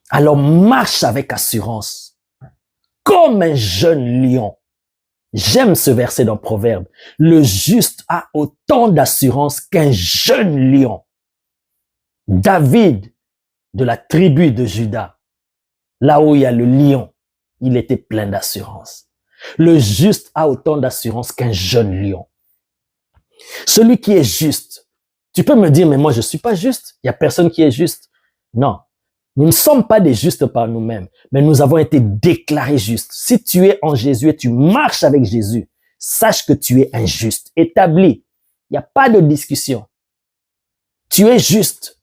Alors marche avec assurance, comme un jeune lion. J'aime ce verset dans Proverbe. Le juste a autant d'assurance qu'un jeune lion. David, de la tribu de Juda, là où il y a le lion, il était plein d'assurance. Le juste a autant d'assurance qu'un jeune lion. Celui qui est juste, tu peux me dire, mais moi je suis pas juste, il y a personne qui est juste. Non, nous ne sommes pas des justes par nous-mêmes, mais nous avons été déclarés justes. Si tu es en Jésus et tu marches avec Jésus, sache que tu es un juste, établi. Il n'y a pas de discussion. Tu es juste.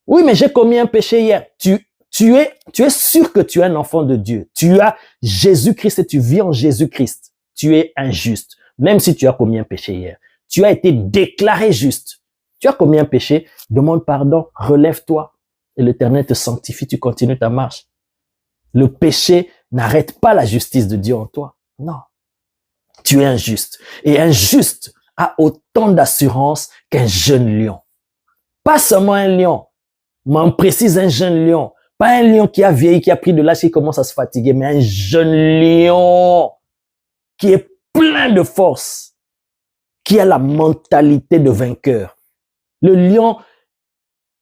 Oui, mais j'ai commis un péché hier. Tu es sûr que tu es un enfant de Dieu. Tu as Jésus-Christ et tu vis en Jésus-Christ. Tu es injuste, même si tu as commis un péché hier. Tu as été déclaré juste. Tu as commis un péché, demande pardon, relève-toi et l'Éternel te sanctifie, tu continues ta marche. Le péché n'arrête pas la justice de Dieu en toi. Non. Tu es injuste. Et un juste a autant d'assurance qu'un jeune lion. Pas seulement un lion, mais on précise un jeune lion. Pas un lion qui a vieilli, qui a pris de l'âge, qui commence à se fatiguer, mais un jeune lion qui est plein de force, qui a la mentalité de vainqueur. Le lion,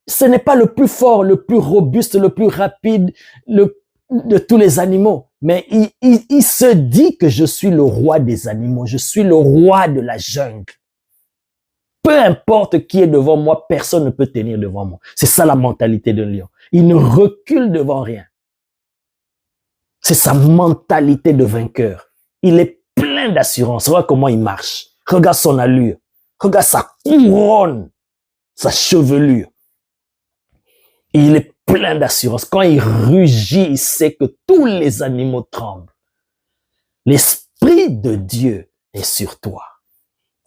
ce n'est pas le plus fort, le plus robuste, le plus rapide de tous les animaux, mais il se dit que je suis le roi des animaux, je suis le roi de la jungle. Peu importe qui est devant moi, personne ne peut tenir devant moi. C'est ça la mentalité d'un lion. Il ne recule devant rien. C'est sa mentalité de vainqueur. Il est plein d'assurance. Regarde comment il marche. Regarde son allure. Regarde sa couronne, sa chevelure. Il est plein d'assurance. Quand il rugit, il sait que tous les animaux tremblent. L'Esprit de Dieu est sur toi.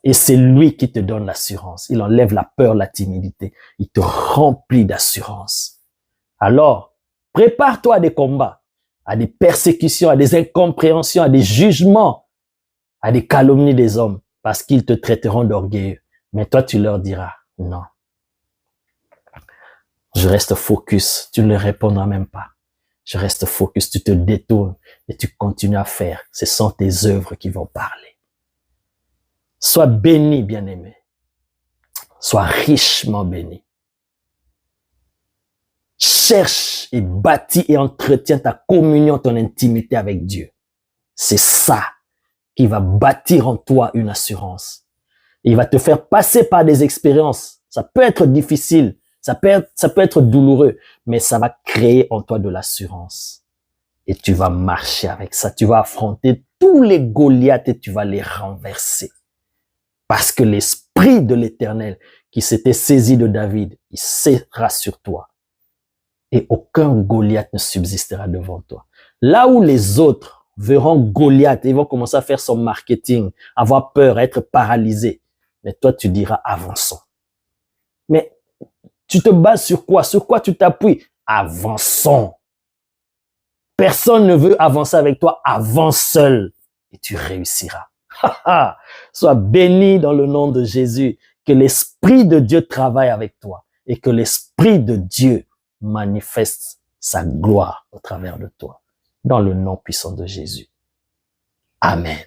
Et c'est lui qui te donne l'assurance. Il enlève la peur, la timidité. Il te remplit d'assurance. Alors, prépare-toi à des combats, à des persécutions, à des incompréhensions, à des jugements, à des calomnies des hommes, parce qu'ils te traiteront d'orgueilleux. Mais toi, tu leur diras, non. Je reste focus, tu ne leur répondras même pas. Je reste focus, tu te détournes et tu continues à faire. Ce sont tes œuvres qui vont parler. Sois béni, bien-aimé. Sois richement béni. Cherche et bâtis et entretiens ta communion, ton intimité avec Dieu. C'est ça qui va bâtir en toi une assurance. Il va te faire passer par des expériences. Ça peut être difficile, ça peut être douloureux, mais ça va créer en toi de l'assurance. Et tu vas marcher avec ça. Tu vas affronter tous les Goliaths et tu vas les renverser. Parce que l'Esprit de l'Éternel qui s'était saisi de David, il sera sur toi. Et aucun Goliath ne subsistera devant toi. Là où les autres verront Goliath, ils vont commencer à faire son marketing, avoir peur, être paralysés. Mais toi, tu diras, avançons. Mais tu te bases sur quoi? Sur quoi tu t'appuies? Avançons. Personne ne veut avancer avec toi. Avance seul et tu réussiras. Sois béni dans le nom de Jésus. Que l'Esprit de Dieu travaille avec toi et que l'Esprit de Dieu manifeste sa gloire au travers de toi. Dans le nom puissant de Jésus. Amen.